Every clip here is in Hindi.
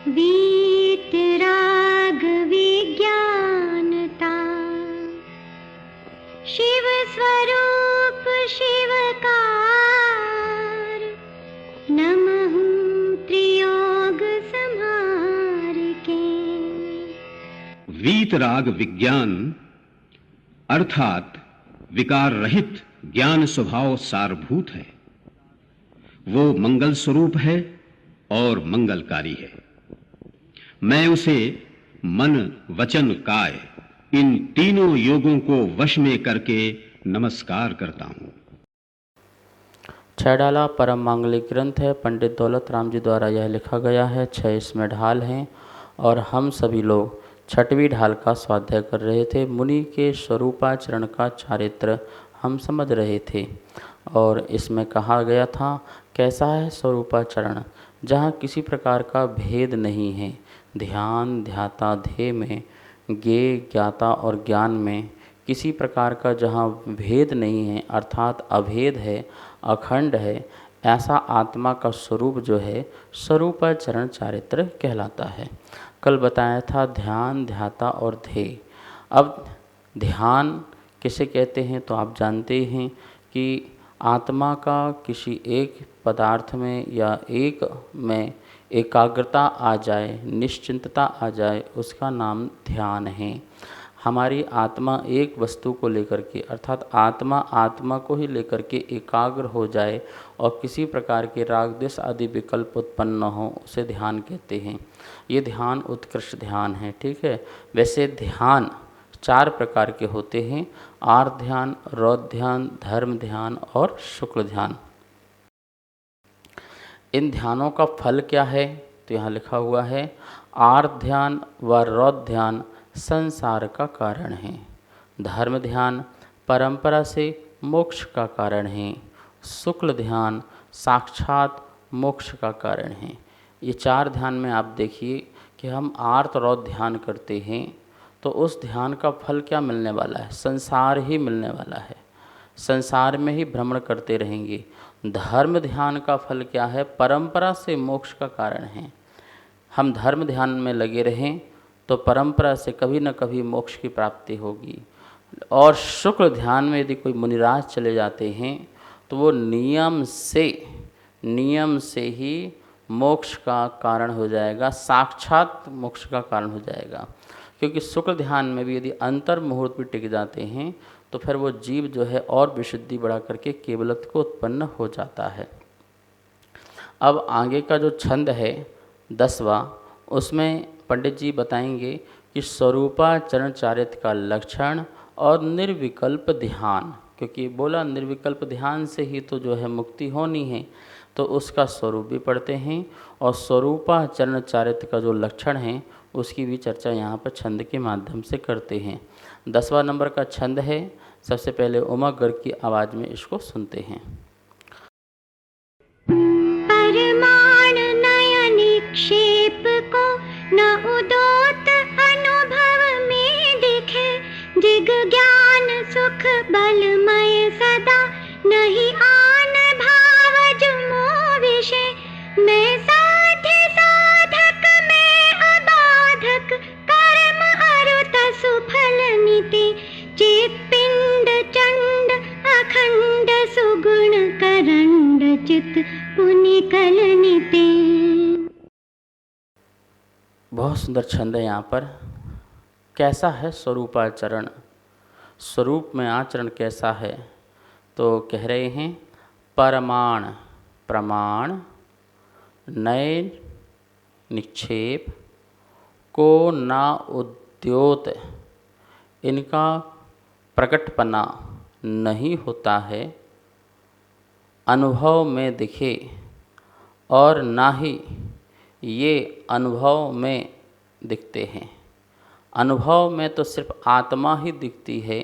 वीतराग विज्ञानता, शिव स्वरूप शिवकार, नमः त्रियोग संहार के। वीतराग विज्ञान अर्थात विकार रहित ज्ञान स्वभाव सारभूत है। वो मंगल स्वरूप है और मंगलकारी है। मैं उसे मन वचन काय इन तीनों योगों को वश में करके नमस्कार करता हूं। छह परम मांगलिक ग्रंथ है। पंडित दौलत राम जी द्वारा यह लिखा गया है। 6 इसमें ढाल हैं और हम सभी लोग 6वीं ढाल का स्वाध्याय कर रहे थे। मुनि के स्वरूपाचरण का चारित्र हम समझ रहे थे और इसमें कहा गया था कैसा है स्वरूपाचरण, जहाँ किसी प्रकार का भेद नहीं है। ध्यान ध्याता ध्येय में, ज्ञेय ज्ञाता और ज्ञान में किसी प्रकार का जहाँ भेद नहीं है, अर्थात अभेद है, अखंड है, ऐसा आत्मा का स्वरूप जो है स्वरूपाचरण चारित्र कहलाता है। कल बताया था ध्यान ध्याता और ध्येय। अब ध्यान किसे कहते हैं तो आप जानते हैं कि आत्मा का किसी एक पदार्थ में या एक में एकाग्रता आ जाए, निश्चिंतता आ जाए, उसका नाम ध्यान है। हमारी आत्मा एक वस्तु को लेकर के अर्थात आत्मा को ही लेकर के एकाग्र हो जाए और किसी प्रकार के राग द्वेष आदि विकल्प उत्पन्न न हो, उसे ध्यान कहते हैं। ये ध्यान उत्कृष्ट ध्यान है, ठीक है। वैसे ध्यान 4 प्रकार के होते हैं, आर्त ध्यान, रौद्र ध्यान, धर्म ध्यान और शुक्ल ध्यान। इन ध्यानों का फल क्या है तो यहाँ लिखा हुआ है आर्त ध्यान व रौद्र ध्यान संसार का कारण है, धर्म ध्यान परंपरा से मोक्ष का कारण है, शुक्ल ध्यान साक्षात मोक्ष का कारण है। ये 4 ध्यान में आप देखिए कि हम आर्त रौद्र ध्यान करते हैं तो उस ध्यान का फल क्या मिलने वाला है, संसार ही मिलने वाला है, संसार में ही भ्रमण करते रहेंगे। धर्म ध्यान का फल क्या है, परंपरा से मोक्ष का कारण है। हम धर्म ध्यान में लगे रहें तो परंपरा से कभी न कभी मोक्ष की प्राप्ति होगी। और शुक्ल ध्यान में यदि कोई मुनिराज चले जाते हैं तो वो नियम से ही मोक्ष का कारण हो जाएगा, साक्षात मोक्ष का कारण हो जाएगा। क्योंकि शुक्ल ध्यान में भी यदि अंतर मुहूर्त भी टिक जाते हैं तो फिर वो जीव जो है और विशुद्धि बढ़ा करके केवलत्व को उत्पन्न हो जाता है। अब आगे का जो छंद है 10वां, उसमें पंडित जी बताएंगे कि स्वरूपाचरण चारित्र का लक्षण और निर्विकल्प ध्यान, क्योंकि बोला निर्विकल्प ध्यान से ही तो जो है मुक्ति होनी है, तो उसका स्वरूप भी पढ़ते हैं और स्वरूपाचरण चारित्र का जो लक्षण है उसकी भी चर्चा यहाँ पर छंद के माध्यम से करते हैं। 10वां नंबर का छंद है। सबसे पहले उमा गर्ग की आवाज़ में इसको सुनते हैं। परमाण नय निक्षेप को न उदोत अनुभव में दिखे, जिग ज्ञान सुख बलमय सदा नहीं आन भाव जुमो विषय, मैं साध्य साधक में अबाधक कर्म अरुत सुफल निते, चित पिंड चंड अखंड सुगुण करंड चित पुनि कल निते। बहुत सुंदर छंद है। यहाँ पर कैसा है स्वरूपाचरण, स्वरूप में आचरण कैसा है तो कह रहे हैं परमाण प्रमाण, नय निक्षेप को ना उद्योत, इनका प्रकटपना नहीं होता है, अनुभव में दिखे और ना ही ये अनुभव में दिखते हैं। अनुभव में तो सिर्फ आत्मा ही दिखती है,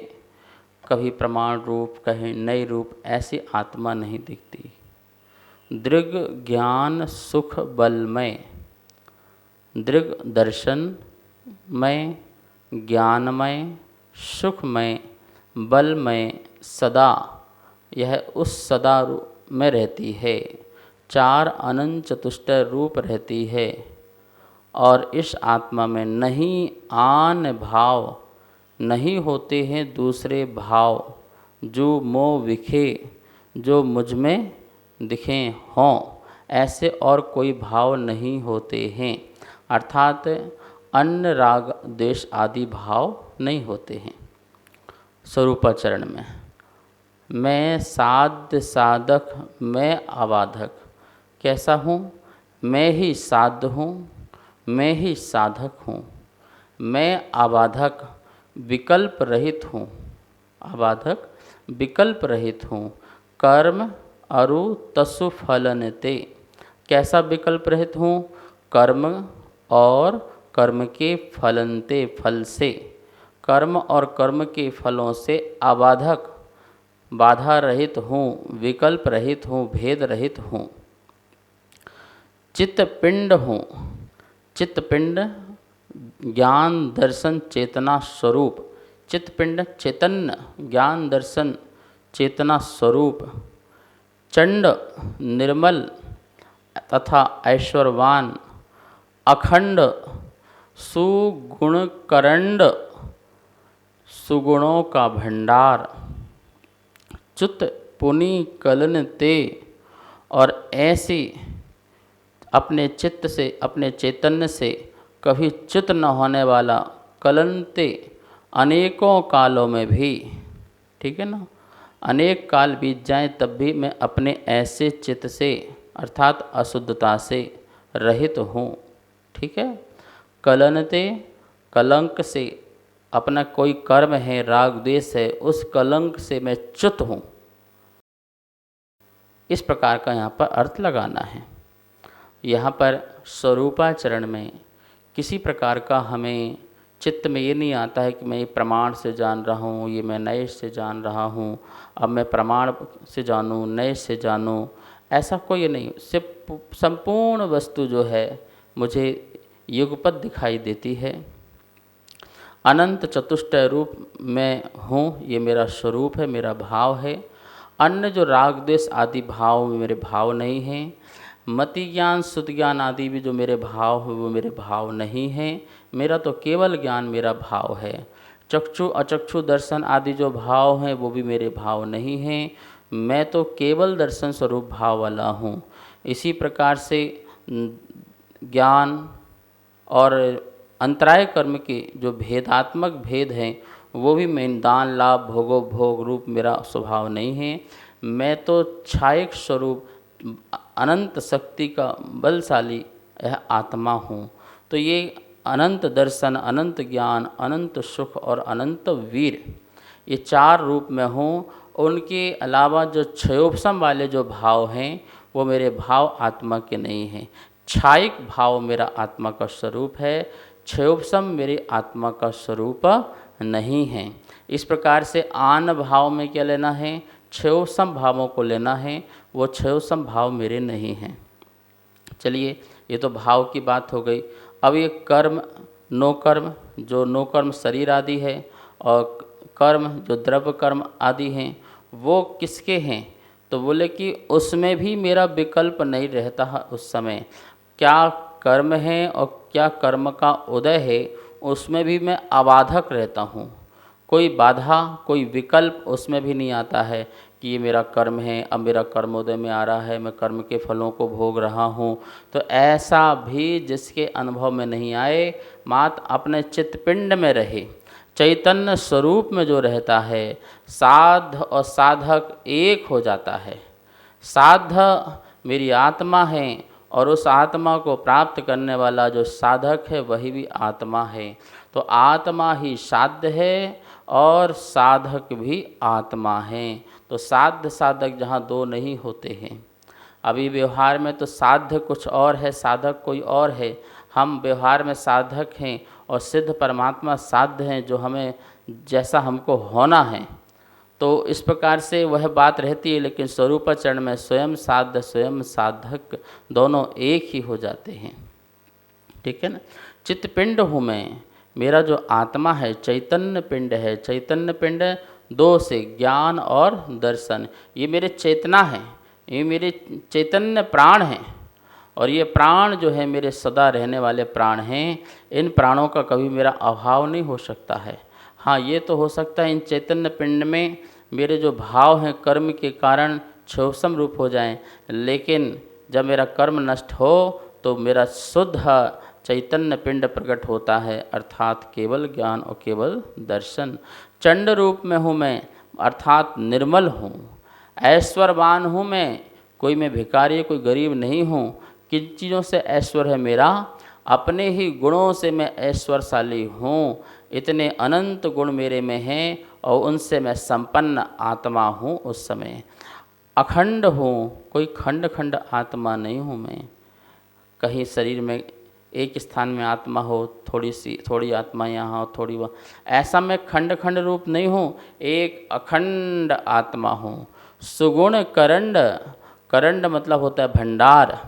कभी प्रमाण रूप कहीं नए रूप ऐसी आत्मा नहीं दिखती। दृग ज्ञान सुख बलमय, दृग दर्शनमय, ज्ञानमय, सुखमय, बलमय, सदा यह उस सदा में रहती है, 4 अनंत चतुष्टय रूप रहती है और इस आत्मा में नहीं आन भाव नहीं होते हैं दूसरे भाव जो मोह विखे जो मुझ में दिखे हों, ऐसे और कोई भाव नहीं होते हैं। अर्थात अन्य राग द्वेष आदि भाव नहीं होते हैं। स्वरूपाचरण में मैं साध्य साधक, मैं आबाधक। कैसा हूँ? मैं ही साध्य हूँ, मैं ही साधक हूँ, मैं आबाधक विकल्प रहित हूँ। आबाधक विकल्प रहित हूँ। कर्म अरु तसु फलनते। कैसा विकल्प रहित हूँ? कर्म और कर्म के फलनते, फल से, कर्म और कर्म के फलों से आबाधक, बाधा रहित हूँ, विकल्प रहित हूँ, भेद रहित हूँ। चित्तपिंड हूँ। चित्तपिंड ज्ञान दर्शन चेतना स्वरूप। चित्तपिंड चैतन्य ज्ञान दर्शन चेतना स्वरूप। चंड निर्मल तथा ऐश्वर्यवान, अखंड सुगुणकरंड सुगुणों का भंडार। च्युत पुनि कलन ते, और ऐसी अपने चित्त से, अपने चैतन्य से कभी च्युत न होने वाला, कलनते अनेकों कालों में भी, ठीक है ना, अनेक काल बीत जाएं तब भी मैं अपने ऐसे चित्त से अर्थात अशुद्धता से रहित हूँ। ठीक है। कलनते कलंक से, अपना कोई कर्म है, राग द्वेष है, उस कलंक से मैं च्युत हूँ। इस प्रकार का यहाँ पर अर्थ लगाना है। यहाँ पर स्वरूपाचरण में किसी प्रकार का हमें चित्त में ये नहीं आता है कि मैं ये प्रमाण से जान रहा हूँ, ये मैं नए से जान रहा हूँ, अब मैं प्रमाण से जानूँ, नए से जानूँ, ऐसा कोई नहीं। सिर्फ संपूर्ण वस्तु जो है मुझे युगपत दिखाई देती है। अनंत चतुष्टय रूप में हूँ, ये मेरा स्वरूप है, मेरा भाव है। अन्य जो राग द्वेष आदि भाव मेरे भाव नहीं हैं। मति ज्ञान शुद्ध ज्ञान आदि भी जो मेरे भाव है वो मेरे भाव नहीं हैं। मेरा तो केवल ज्ञान मेरा भाव है। चक्षु अचक्षु दर्शन आदि जो भाव हैं वो भी मेरे भाव नहीं हैं। मैं तो केवल दर्शन स्वरूप भाव वाला हूँ। इसी प्रकार से ज्ञान और अंतराय कर्म के जो भेदात्मक भेद हैं वो भी मैं दान लाभ भोगो भोग रूप मेरा स्वभाव नहीं है। मैं तो छायक स्वरूप अनंत शक्ति का बलशाली यह आत्मा हूँ। तो ये अनंत दर्शन, अनंत ज्ञान, अनंत सुख और अनंत वीर, ये चार रूप में हूँ। उनके अलावा जो क्षयोपशम वाले जो भाव हैं वो मेरे भाव आत्मा के नहीं हैं। छायिक भाव मेरा आत्मा का स्वरूप है, क्षयोपशम मेरे आत्मा का स्वरूप नहीं है। इस प्रकार से आन भाव में क्या लेना है? क्षयोपशम भावों को लेना है। वो क्षयोपशम भाव मेरे नहीं हैं। चलिए, ये तो भाव की बात हो गई। अब ये कर्म, नो कर्म, जो नो कर्म शरीर आदि है, और कर्म जो द्रव्य कर्म आदि हैं, वो किसके हैं? तो बोले कि उसमें भी मेरा विकल्प नहीं रहता है। उस समय क्या कर्म है और क्या कर्म का उदय है, उसमें भी मैं अबाधक रहता हूँ। कोई बाधा, कोई विकल्प उसमें भी नहीं आता है कि ये मेरा कर्म है, अब मेरा कर्मोदय में आ रहा है, मैं कर्म के फलों को भोग रहा हूँ। तो ऐसा भी जिसके अनुभव में नहीं आए, मात्र अपने चित्तपिंड में रहे, चैतन्य स्वरूप में जो रहता है, साध और साधक एक हो जाता है। साध मेरी आत्मा है और उस आत्मा को प्राप्त करने वाला जो साधक है वही भी आत्मा है। तो आत्मा ही साध्य है और साधक भी आत्मा है। तो साध्य साधक जहाँ दो नहीं होते हैं। अभी व्यवहार में तो साध्य कुछ और है, साधक कोई और है। हम व्यवहार में साधक हैं और सिद्ध परमात्मा साध्य हैं, जो हमें जैसा हमको होना है। तो इस प्रकार से वह बात रहती है। लेकिन स्वरूपाचरण में स्वयं साध्य स्वयं साधक दोनों एक ही हो जाते हैं। ठीक है ना। चित्तपिंड हूँ मैं, मेरा जो आत्मा है चैतन्य पिंड है। चैतन्य पिंड दो से, ज्ञान और दर्शन, ये मेरे चेतना है, ये मेरे चैतन्य प्राण हैं। और ये प्राण जो है मेरे सदा रहने वाले प्राण हैं, इन प्राणों का कभी मेरा अभाव नहीं हो सकता है। हाँ, ये तो हो सकता है इन चैतन्य पिंड में मेरे जो भाव हैं कर्म के कारण क्षोभसम रूप हो जाएं, लेकिन जब मेरा कर्म नष्ट हो तो मेरा शुद्ध चैतन्य पिंड प्रकट होता है, अर्थात केवल ज्ञान और केवल दर्शन। चंड रूप में हूँ मैं, अर्थात निर्मल हूँ, ऐश्वर्यवान हूँ मैं, कोई मैं भिखारी कोई गरीब नहीं हूँ। किन चीज़ों से ऐश्वर्य है मेरा? अपने ही गुणों से मैं ऐश्वर्यशाली हूँ। इतने अनंत गुण मेरे में हैं और उनसे मैं संपन्न आत्मा हूँ। उस समय अखंड हूँ, कोई खंड खंड आत्मा नहीं हूँ मैं। कहीं शरीर में एक स्थान में आत्मा हो, थोड़ी आत्मा यहाँ हो, थोड़ी वहाँ, ऐसा मैं खंड खंड रूप नहीं हूँ, एक अखंड आत्मा हूँ। सुगुण करंड, करंड मतलब होता है भंडार,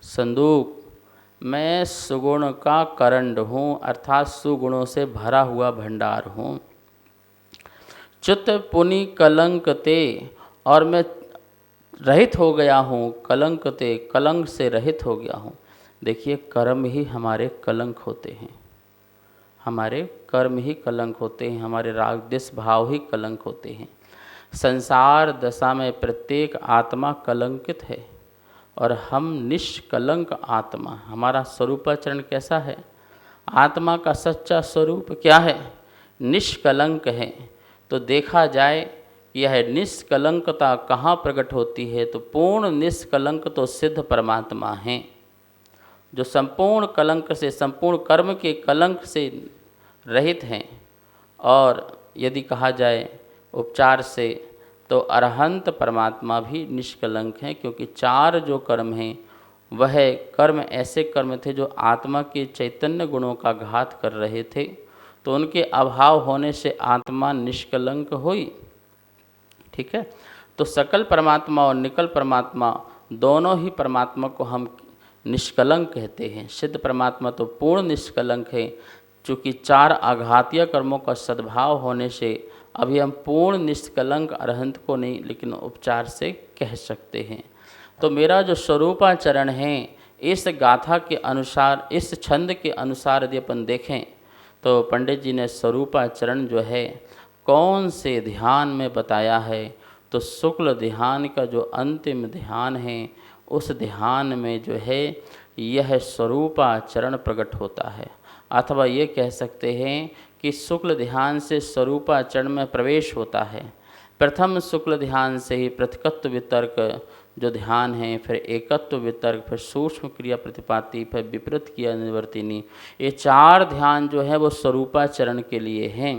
संदूक। मैं सुगुण का करंड हूँ, अर्थात सुगुणों से भरा हुआ भंडार हूँ। च्युत पुनि कलंक ते, और मैं रहित हो गया हूँ, कलंक ते, कलंक से रहित हो गया हूँ। देखिए, कर्म ही हमारे कलंक होते हैं, हमारे कर्म ही कलंक होते हैं, हमारे राग द्वेष भाव ही कलंक होते हैं। संसार दशा में प्रत्येक आत्मा कलंकित है और हम निष्कलंक आत्मा। हमारा स्वरूपाचरण कैसा है? आत्मा का सच्चा स्वरूप क्या है? निष्कलंक है। तो देखा जाए यह निष्कलंकता कहाँ प्रकट होती है? तो पूर्ण निष्कलंक तो सिद्ध परमात्मा हैं, जो संपूर्ण कलंक से, संपूर्ण कर्म के कलंक से रहित हैं। और यदि कहा जाए उपचार से, तो अरहंत परमात्मा भी निष्कलंक हैं, क्योंकि चार जो कर्म हैं वह कर्म ऐसे कर्म थे जो आत्मा के चैतन्य गुणों का घात कर रहे थे, तो उनके अभाव होने से आत्मा निष्कलंक हुई। ठीक है, तो सकल परमात्मा और निकल परमात्मा दोनों ही परमात्मा को हम निष्कलंक कहते हैं। सिद्ध परमात्मा तो पूर्ण निष्कलंक है, चूँकि चार आघातीय कर्मों का सद्भाव होने से अभी हम पूर्ण निष्कलंक अरहंत को नहीं, लेकिन उपचार से कह सकते हैं। तो मेरा जो स्वरूपाचरण है, इस गाथा के अनुसार, इस छंद के अनुसार यदि अपन देखें तो पंडित जी ने स्वरूपाचरण जो है कौन से ध्यान में बताया है? तो शुक्ल ध्यान का जो अंतिम ध्यान है, उस ध्यान में जो है यह स्वरूपाचरण प्रकट होता है। अथवा ये कह सकते हैं कि शुक्ल ध्यान से स्वरूपाचरण में प्रवेश होता है। प्रथम शुक्ल ध्यान से ही पृथकत्व वितर्क जो ध्यान है, फिर एकत्व वितर्क, फिर सूक्ष्म क्रिया प्रतिपाती, फिर विपरीत क्रिया निवर्तिनी, ये चार ध्यान जो है वो स्वरूपाचरण के लिए हैं।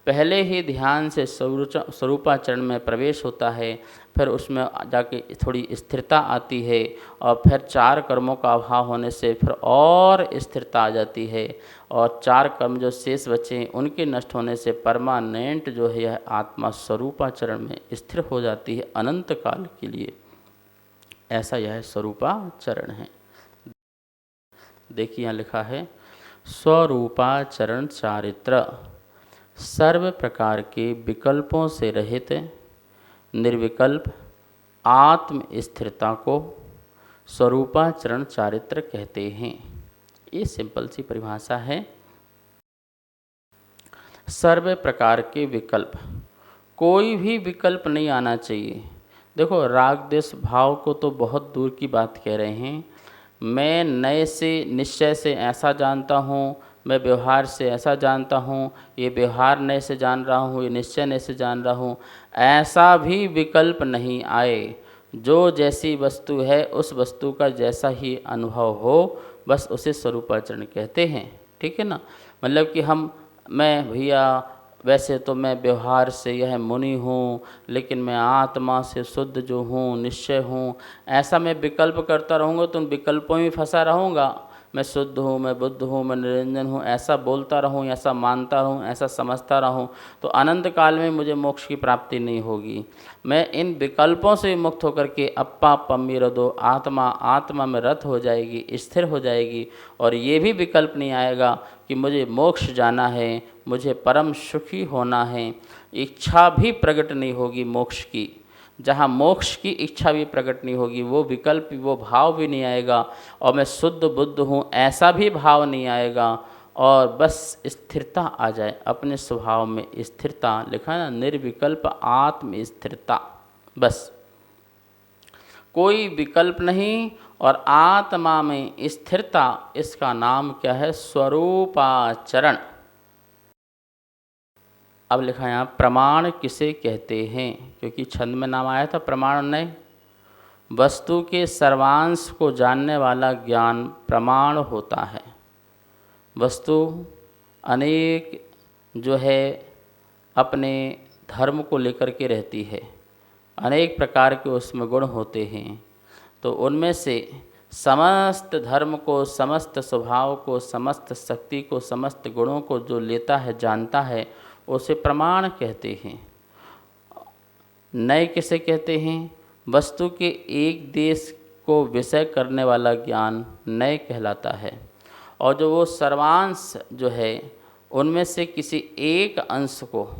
पहले ही ध्यान से स्वरूपाचरण में प्रवेश होता है, फिर उसमें जाके थोड़ी स्थिरता आती है, और फिर चार कर्मों का अभाव होने से फिर और स्थिरता आ जाती है, और चार कर्म जो शेष बचे हैं उनके नष्ट होने से परमानेंट जो है यह आत्मा स्वरूपाचरण में स्थिर हो जाती है अनंत काल के लिए। ऐसा यह स्वरूपाचरण है। देखिए यहाँ लिखा है, स्वरूपाचरण चारित्र, सर्व प्रकार के विकल्पों से रहित निर्विकल्प आत्म स्थिरता को स्वरूपाचरण चारित्र कहते हैं। ये सिंपल सी परिभाषा है। सर्व प्रकार के विकल्प, कोई भी विकल्प नहीं आना चाहिए। देखो, राग द्वेष भाव को तो बहुत दूर की बात कह रहे हैं। मैं नए से निश्चय से ऐसा जानता हूँ, मैं व्यवहार से ऐसा जानता हूँ, ये व्यवहार नए से जान रहा हूँ, ये निश्चय नए से जान रहा हूँ, ऐसा भी विकल्प नहीं आए। जो जैसी वस्तु है उस वस्तु का जैसा ही अनुभव हो, बस उसे स्वरूपाचरण कहते हैं। ठीक है ना? मतलब कि मैं भैया वैसे तो मैं व्यवहार से यह मुनि हूँ, लेकिन मैं आत्मा से शुद्ध जो हूँ, निश्चय हूँ, ऐसा मैं विकल्प करता रहूँगा तो उन विकल्पों में फंसा रहूँगा। मैं शुद्ध हूँ, मैं बुद्ध हूँ, मैं निरंजन हूँ, ऐसा बोलता रहूँ, ऐसा मानता रहूँ, ऐसा समझता रहूँ, तो अनंत काल में मुझे मोक्ष की प्राप्ति नहीं होगी। मैं इन विकल्पों से मुक्त होकर के अप्पा पम्मीरदो, आत्मा आत्मा में रत हो जाएगी, स्थिर हो जाएगी, और ये भी विकल्प नहीं आएगा कि मुझे मोक्ष जाना है, मुझे परम सुखी होना है। इच्छा भी प्रकट नहीं होगी मोक्ष की। जहाँ मोक्ष की इच्छा भी प्रकट नहीं होगी, वो विकल्प, वो भाव भी नहीं आएगा, और मैं शुद्ध बुद्ध हूँ ऐसा भी भाव नहीं आएगा, और बस स्थिरता आ जाए, अपने स्वभाव में स्थिरता। लिखा है ना, निर्विकल्प आत्म स्थिरता, बस कोई विकल्प नहीं और आत्मा में स्थिरता, इसका नाम क्या है? स्वरूपाचरण। अब लिखा है यहाँ प्रमाण किसे कहते हैं, क्योंकि छंद में नाम आया था प्रमाण नय। वस्तु के सर्वांश को जानने वाला ज्ञान प्रमाण होता है। वस्तु अनेक जो है अपने धर्म को लेकर के रहती है, अनेक प्रकार के उसमें गुण होते हैं, तो उनमें से समस्त धर्म को, समस्त स्वभाव को, समस्त शक्ति को, समस्त गुणों को जो लेता है, जानता है, उसे प्रमाण कहते हैं। नय किसे कहते हैं? वस्तु के एक देश को विषय करने वाला ज्ञान नय कहलाता है। और जो वो सर्वांश जो है उनमें से किसी एक अंश को,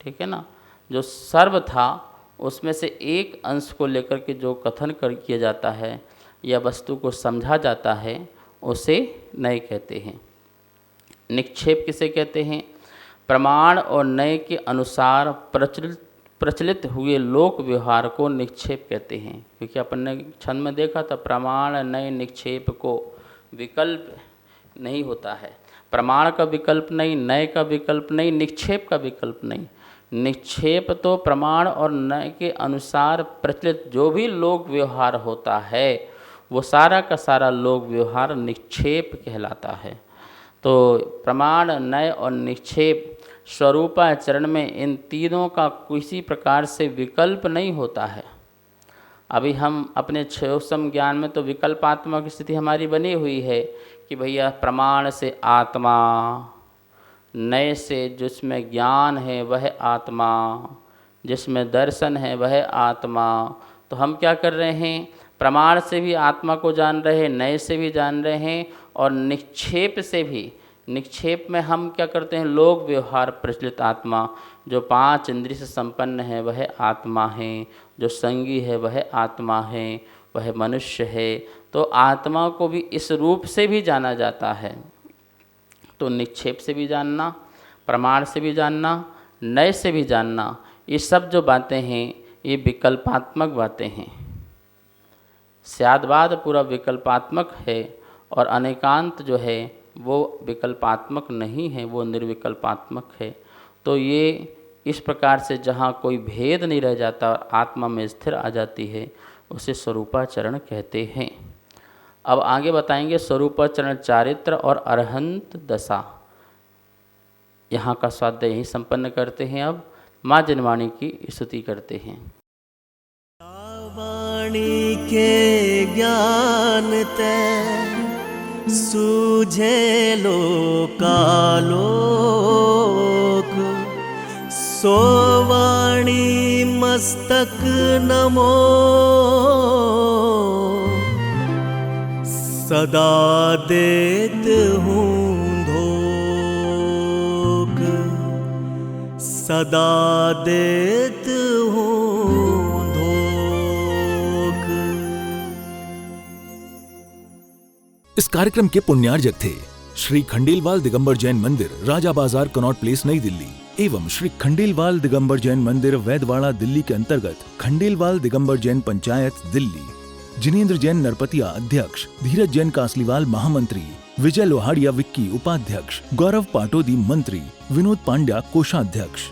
ठीक है ना, जो सर्व था उसमें से एक अंश को लेकर के जो कथन किया जाता है या वस्तु को समझा जाता है, उसे नय कहते हैं। निक्षेप किसे कहते हैं? प्रमाण और नय के अनुसार प्रचलित हुए लोक व्यवहार को निक्षेप कहते हैं। क्योंकि अपन ने छंद में देखा था, प्रमाण नय निक्षेप को विकल्प नहीं होता है। प्रमाण का विकल्प नहीं, नय का विकल्प नहीं, निक्षेप का विकल्प नहीं। निक्षेप तो प्रमाण और नय के अनुसार प्रचलित जो भी लोक व्यवहार होता है, वो सारा का सारा लोक व्यवहार निक्षेप कहलाता है। तो प्रमाण, नय और निक्षेप स्वरूपाचरण में इन तीनों का किसी प्रकार से विकल्प नहीं होता है। अभी हम अपने क्षयोसम ज्ञान में तो विकल्पात्मा की स्थिति हमारी बनी हुई है कि भैया प्रमाण से आत्मा, नय से जिसमें ज्ञान है वह आत्मा, जिसमें दर्शन है वह आत्मा। तो हम क्या कर रहे हैं? प्रमाण से भी आत्मा को जान रहे हैं, नय से भी जान रहे हैं, और निक्षेप से भी। निक्षेप में हम क्या करते हैं? लोक व्यवहार प्रचलित आत्मा, जो 5 इंद्रिय से संपन्न है वह आत्मा है, जो संगी है वह आत्मा है, वह मनुष्य है। तो आत्मा को भी इस रूप से भी जाना जाता है। तो निक्षेप से भी जानना, प्रमाण से भी जानना, नय से भी जानना, ये सब जो बातें हैं ये विकल्पात्मक बातें हैं। स्यादवाद पूरा विकल्पात्मक है और अनेकांत जो है वो विकल्पात्मक नहीं है, वो निर्विकल्पात्मक है। तो ये इस प्रकार से जहाँ कोई भेद नहीं रह जाता और आत्मा में स्थिर आ जाती है, उसे स्वरूपाचरण कहते हैं। अब आगे बताएंगे स्वरूपाचरण चारित्र और अरहंत दशा। यहाँ का स्वाध्याय यही संपन्न करते हैं। अब माँ जनवाणी की स्तुति करते हैं। वाणी के ज्ञान ते सूझे लोकालोक, सो वाणी मस्तक नमो, सदा देत हूँ धोख, सदा देत हूँ धोख। इस कार्यक्रम के पुण्यार्जक थे श्री खंडेलवाल दिगंबर जैन मंदिर, राजा बाजार, कनॉट प्लेस, नई दिल्ली, एवं श्री खंडेलवाल दिगंबर जैन मंदिर, वैदवाड़ा, दिल्ली के अंतर्गत खंडेलवाल दिगंबर जैन पंचायत, दिल्ली। जिनेंद्र जैन नरपतिया अध्यक्ष, धीरज जैन कासलीवाल महामंत्री, विजय लोहाड़िया विक्की उपाध्यक्ष, गौरव पाटोदी मंत्री, विनोद पांड्या कोषाध्यक्ष।